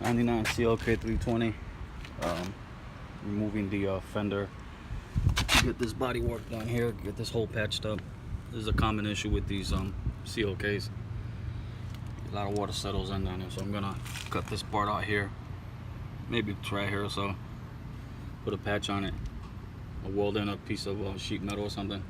99 CLK320. Removing the fender to get this body work done here, get this hole patched up. This is a common issue with these CLKs. A lot of water settles in down there, so I'm gonna cut this part out here, maybe try here or so, put a patch on it, or weld in a piece of sheet metal or something.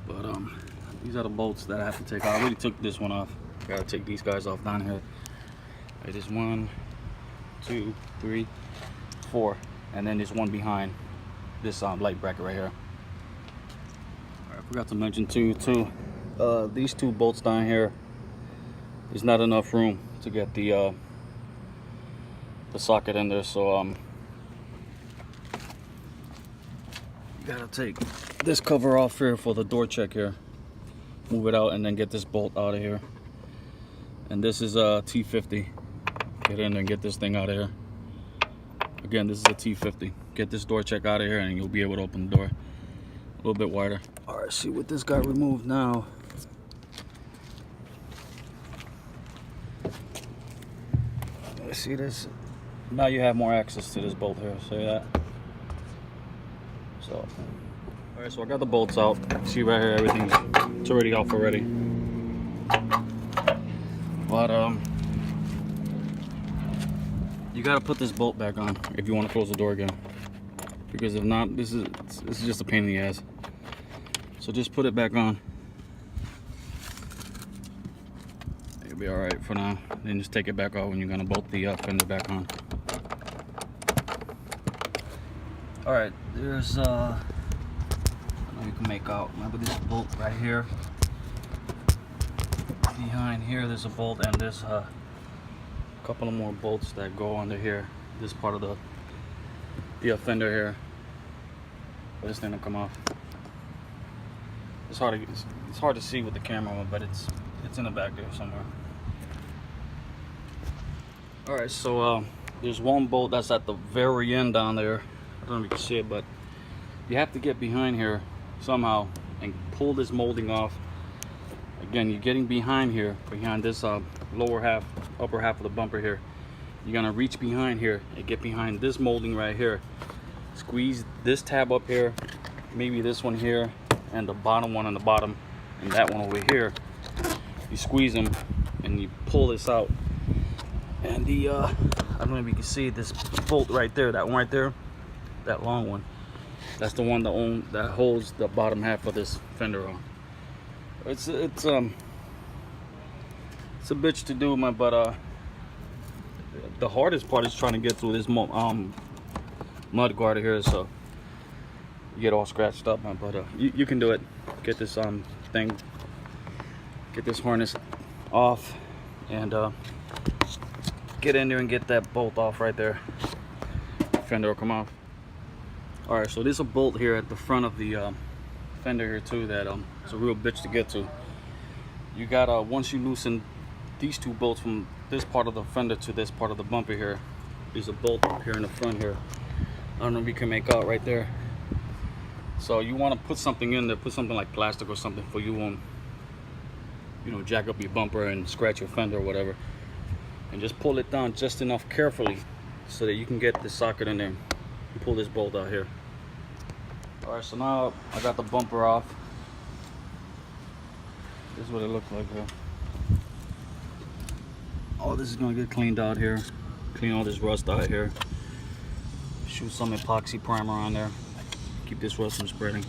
But these are the bolts that I have to take out. I already took this one off. Gotta take these guys off down here. Right, there's 1, 2, 3, 4, and then there's one behind this light bracket right here. I forgot to mention too, these two bolts down here, there's not enough room to get the socket in there, so you gotta take this cover off here for the door check here, move it out, and then get this bolt out of here. And this is a T50. Get in there and get this thing out of here. Again, this is a T50. Get this door check out of here and you'll be able to open the door a little bit wider. All right, see what this got removed now. See this? Now you have more access to this bolt here. See that? So, all right, so I got the bolts out. See right here, it's already off already. But you gotta put this bolt back on if you want to close the door again, because if not, this is just a pain in the ass. So just put it back on. It'll be all right for now. Then just take it back off when you're gonna bolt the fender back on. All right, there's I know you can make out. Remember this bolt right here? Behind here, there's a bolt, and there's a couple of more bolts that go under here. This part of the fender here. For this thing to come off. It's hard to see with the camera, but it's in the back there somewhere. All right, so there's one bolt that's at the very end down there. I don't know if you can see it, but you have to get behind here somehow and pull this molding off. Again, you're getting behind here, behind this lower half, upper half of the bumper here. You're gonna reach behind here and get behind this molding right here. Squeeze this tab up here, maybe this one here, and the bottom one on the bottom, and that one over here. You squeeze them and you pull this out. And the I don't know if you can see this bolt right there, that one right there, that long one. That's the one that holds the bottom half of this fender on. It's a bitch to do, man, but the hardest part is trying to get through this mud guard here, so you get all scratched up, man. But you can do it. Get this get this harness off, and get in there and get that bolt off right there. Fender will come off. All right, so there's a bolt here at the front of the fender here too that it's a real bitch to get to. You gotta, once you loosen these two bolts from this part of the fender to this part of the bumper here, there's a bolt up here in the front here. I don't know if you can make out right there. So you want to put something in there, put something like plastic or something, for you won't, you know, jack up your bumper and scratch your fender or whatever. And just pull it down just enough carefully so that you can get the socket in there and pull this bolt out here. All right, so now I got the bumper off. This is what it looks like here. All this is gonna get cleaned out here. Clean all this rust out here. Shoot some epoxy primer on there. Keep this rust from spreading.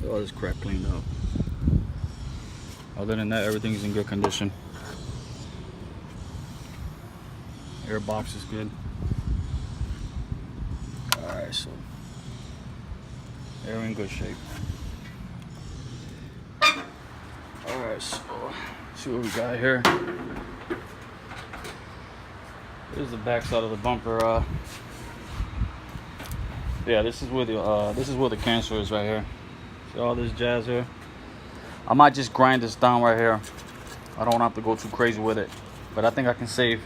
Get all this crap cleaned out. Other than that, everything's in good condition. Air box is good. All right, so they're in good shape. All right, so see what we got here. This is the back side of the bumper. Yeah, this is where the cancer is right here. See all this jazz here. I might just grind this down right here. I don't have to go too crazy with it, but I think I can save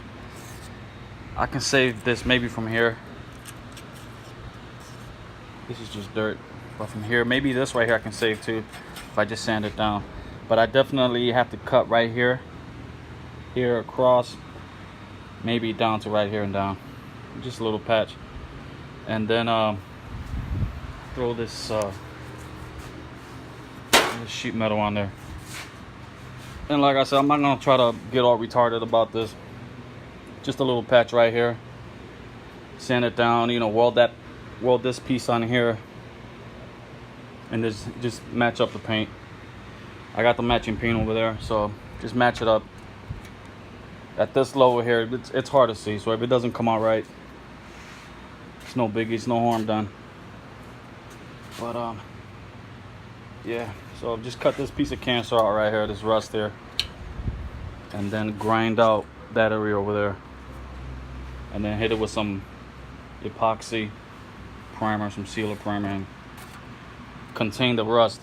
this maybe from here. This is just dirt, but from here, maybe this right here I can save too if I just sand it down. But I definitely have to cut right here, across, maybe down to right here and down, just a little patch. And then throw this sheet metal on there. And like I said, I'm not gonna try to get all retarded about this. Just a little patch right here. Sand it down, you know, weld this piece on here, and just match up the paint. I got the matching paint over there, so just match it up. At this level here, it's hard to see, so if it doesn't come out right, it's no biggie, it's no harm done. But yeah, so just cut this piece of cancer out right here, this rust here, and then grind out that area over there, and then hit it with some epoxy primer, some sealer primer, and contain the rust.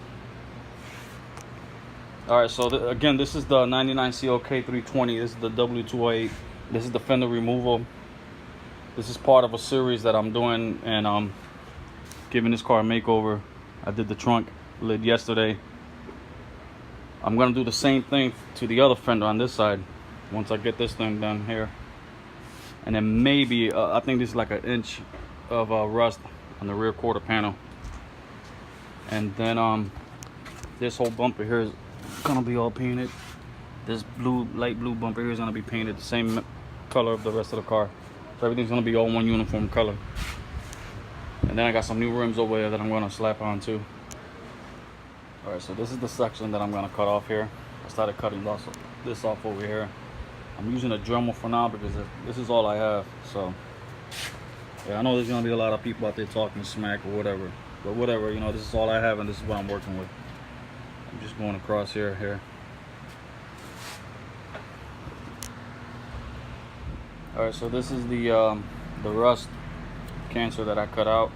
Alright, so again, this is the 99 CLK320. This is the W208. This is the fender removal. This is part of a series that I'm doing, and I'm giving this car a makeover. I did the trunk lid yesterday. I'm gonna do the same thing to the other fender on this side once I get this thing done here. And then maybe I think this is like 1 inch of rust on the rear quarter panel. And then this whole bumper here is gonna be all painted. This light blue bumper here is gonna be painted the same color of the rest of the car. So everything's gonna be all one uniform color. And then I got some new rims over there that I'm gonna slap on too. Alright, so this is the section that I'm gonna cut off here. I started cutting this off over here. I'm using a Dremel for now because this is all I have. So yeah, I know there's gonna be a lot of people out there talking smack or whatever, but whatever, you know, this is all I have and this is what I'm working with. I'm just going across here. Alright, so this is the rust cancer that I cut out.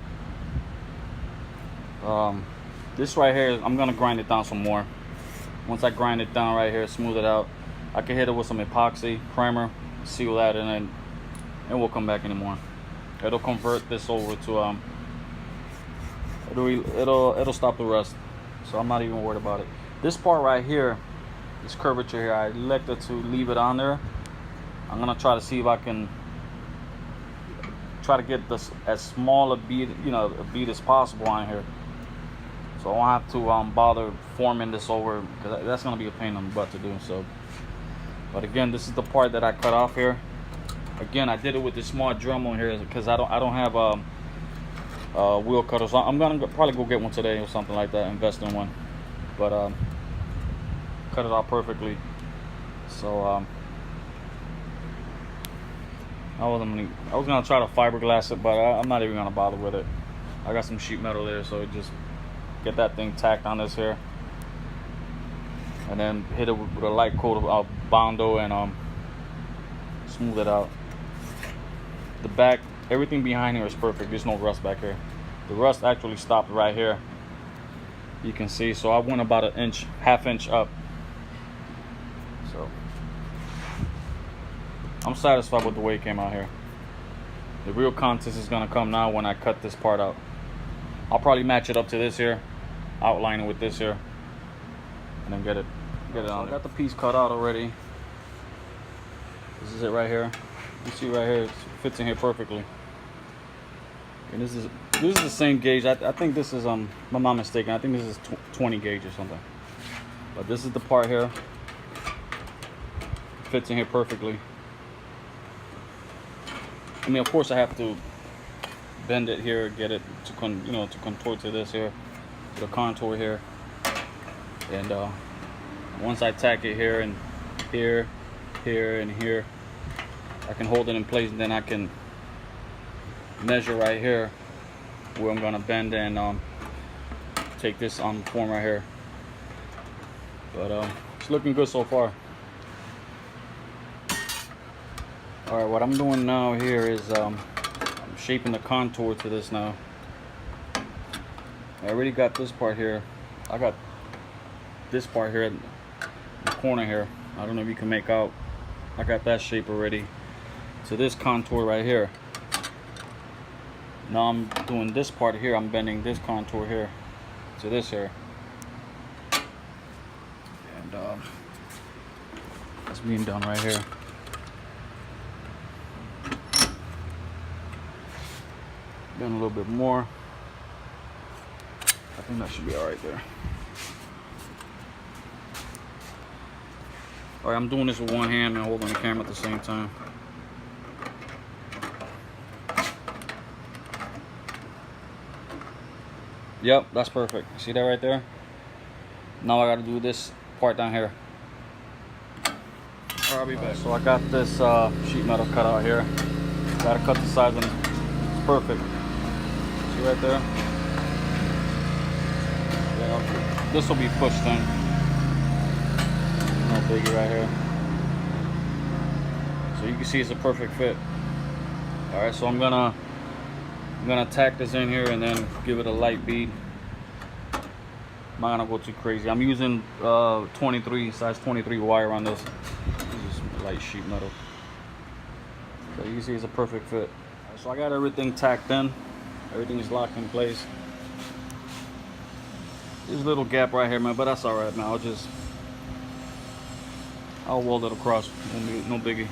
This right here, I'm gonna grind it down some more. Once I grind it down right here, smooth it out, I can hit it with some epoxy primer, seal that, and then it won't come back anymore. It'll convert this over to it'll stop the rust. So I'm not even worried about it. This part right here, this curvature here, I elected to leave it on there. I'm gonna try to see if I can try to get this as small a bead, a bead as possible on here. So I won't have to bother forming this over, because that's gonna be a pain in the butt to do. So, but again, this is the part that I cut off here. Again, I did it with this small Dremel here because I don't have wheel cutter. So I'm gonna probably go get one today or something like that, invest in one. But cut it out perfectly. So I was gonna try to fiberglass it, but I'm not even gonna bother with it. I got some sheet metal there, so just get that thing tacked on this here, and then hit it with a light coat of Bondo and smooth it out. The back, everything behind here is perfect. There's no rust back here. The rust actually stopped right here. You can see. So I went about 1 inch, ½ inch up. So I'm satisfied with the way it came out here. The real contest is gonna come now when I cut this part out. I'll probably match it up to this here, outline it with this here, and then get it on. I got the piece cut out already. This is it right here. You see right here, it fits in here perfectly. And this is the same gauge. I think this is I'm not mistaken. I think this is 20 gauge or something. But this is the part here. It fits in here perfectly. I mean, of course, I have to bend it here, get it to to contour to this here, to the contour here. And once I tack it here and here, here and here, I can hold it in place, and then I can measure right here where I'm gonna bend and take this on the form right here. But it's looking good so far. All right, what I'm doing now here is I'm shaping the contour to this now. I already got this part here. I got this part here in the corner here. I don't know if you can make out. I got that shape already to this contour right here. Now I'm doing this part here. I'm bending this contour here to this here. And that's being done right here. Bend a little bit more. I think that should be all right there. All right, I'm doing this with one hand and holding the camera at the same time. Yep, that's perfect. See that right there? Now I gotta do this part down here. All right, I'll be back. So I got this sheet metal cut out here. Gotta cut the sides and it's perfect. See right there? Yeah, this will be pushed in. No biggie right here. So you can see it's a perfect fit. All right, so I'm gonna tack this in here and then give it a light bead. I'm not gonna go too crazy. I'm using size 23 wire on this. This is light sheet metal. So you can see it's a perfect fit. Right, so I got everything tacked in. Everything is locked in place. There's a little gap right here, man, but that's all right, man. I'll weld it across. No biggie.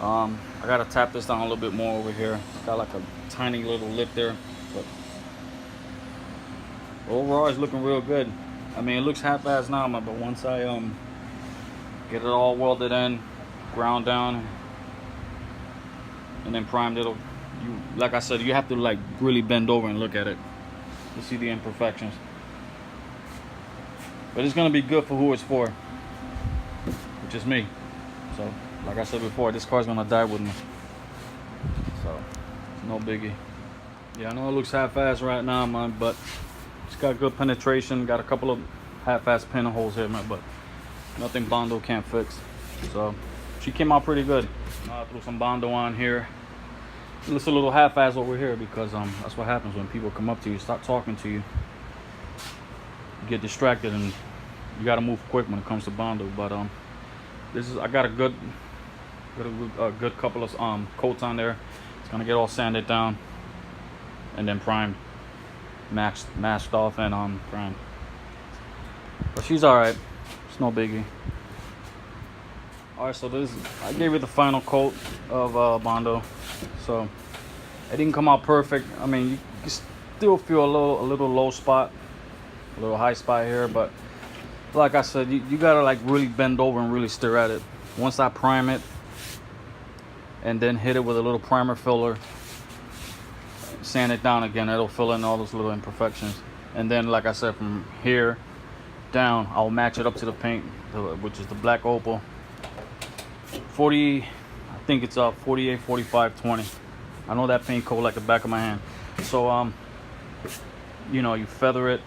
I gotta tap this down a little bit more over here. It's got like a tiny little lip there, but overall it's looking real good. I mean, it looks half-assed now, but once I get it all welded in, ground down, and then primed, like I said, you have to like really bend over and look at it to see the imperfections. But it's gonna be good for who it's for, which is me. So like I said before, this car's gonna die with me. So it's no biggie. Yeah, I know it looks half-assed right now, man, but it's got good penetration. Got a couple of half-assed pinholes here, man, but nothing Bondo can't fix. So she came out pretty good. I threw some Bondo on here. It looks a little half-assed over here because that's what happens when people come up to you, start talking to you. You get distracted and you gotta move quick when it comes to Bondo. But I got a good couple of coats on there. It's gonna get all sanded down and then primed, masked off and primed. But she's all right. It's no biggie. All right, so I gave it the final coat of Bondo. So it didn't come out perfect. I mean, you can still feel a little low spot, a little high spot here, but like I said, you gotta like really bend over and really stare at it. Once I prime it and then hit it with a little primer filler, sand it down again, it'll fill in all those little imperfections. And then like I said, from here down, I'll match it up to the paint, which is the black opal 40, I think it's 48, 45, 20. I know that paint code like the back of my hand. So you know, you feather it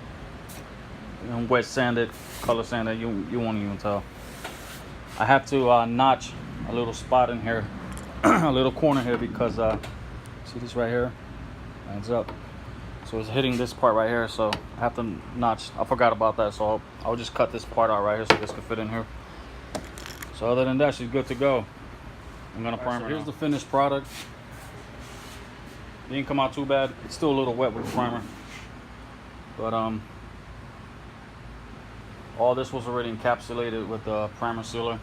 and wet sand it, color sand it, you won't even tell. I have to notch a little spot in here, a little corner here, because see this right here, lines up, so it's hitting this part right here, so I have to notch. I forgot about that, so I'll just cut this part out right here so this can fit in here. So other than that, she's good to go. I'm gonna prime her. Here's the finished product. It didn't come out too bad. It's still a little wet with the primer, but all this was already encapsulated with the primer sealer.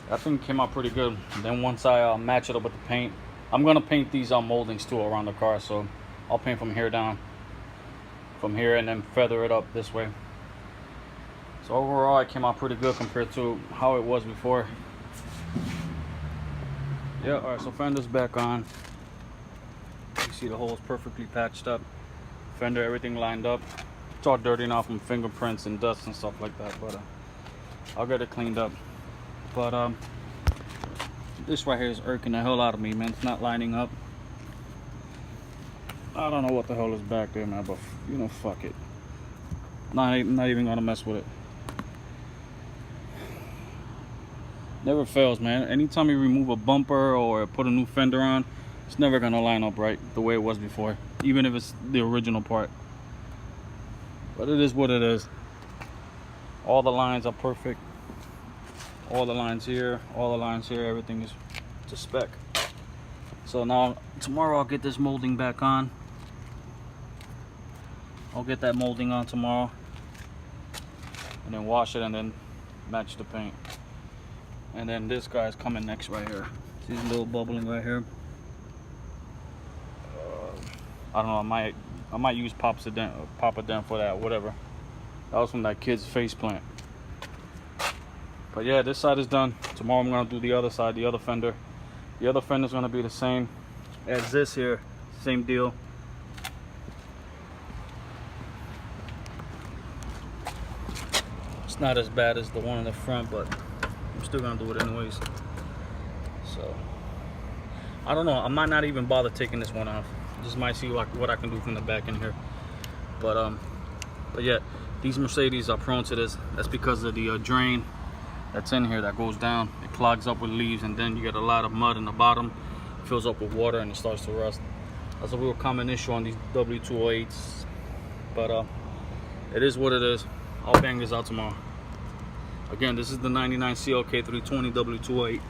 That thing came out pretty good. And then once I match it up with the paint, I'm gonna paint these moldings too around the car. So I'll paint from here down, from here, and then feather it up this way. So overall, it came out pretty good compared to how it was before. Yeah, all right, so fender's back on. You see the holes perfectly patched up. Fender, everything lined up. It's all dirty now from fingerprints and dust and stuff like that, but I'll get it cleaned up. But this right here is irking the hell out of me, man. It's not lining up. I don't know what the hell is back there, man, but you know, fuck it. Not even gonna mess with it. Never fails, man. Anytime you remove a bumper or put a new fender on, it's never gonna line up right the way it was before, even if it's the original part. But it is what it is. All the lines are perfect. All the lines here, all the lines here, everything is to spec. So now tomorrow I'll get this molding back on. I'll get that molding on tomorrow, and then wash it and then match the paint. And then this guy's coming next right here. See this little bubbling right here? I don't know, I might use Papa Dent for that, whatever. That was from that kid's face plant. But yeah, this side is done. Tomorrow I'm gonna do the other side, the other fender. The other fender is gonna be the same as this here, same deal. It's not as bad as the one in the front, but I'm still gonna do it anyways. So I don't know, I might not even bother taking this one off. Just might see what I can do from the back in here. But yeah, these Mercedes are prone to this. That's because of the drain that's in here that goes down. It clogs up with leaves, and then you get a lot of mud in the bottom, fills up with water, and it starts to rust. That's a real common issue on these W208s. But it is what it is. I'll bang this out tomorrow. Again, this is the 99 CLK320 W208.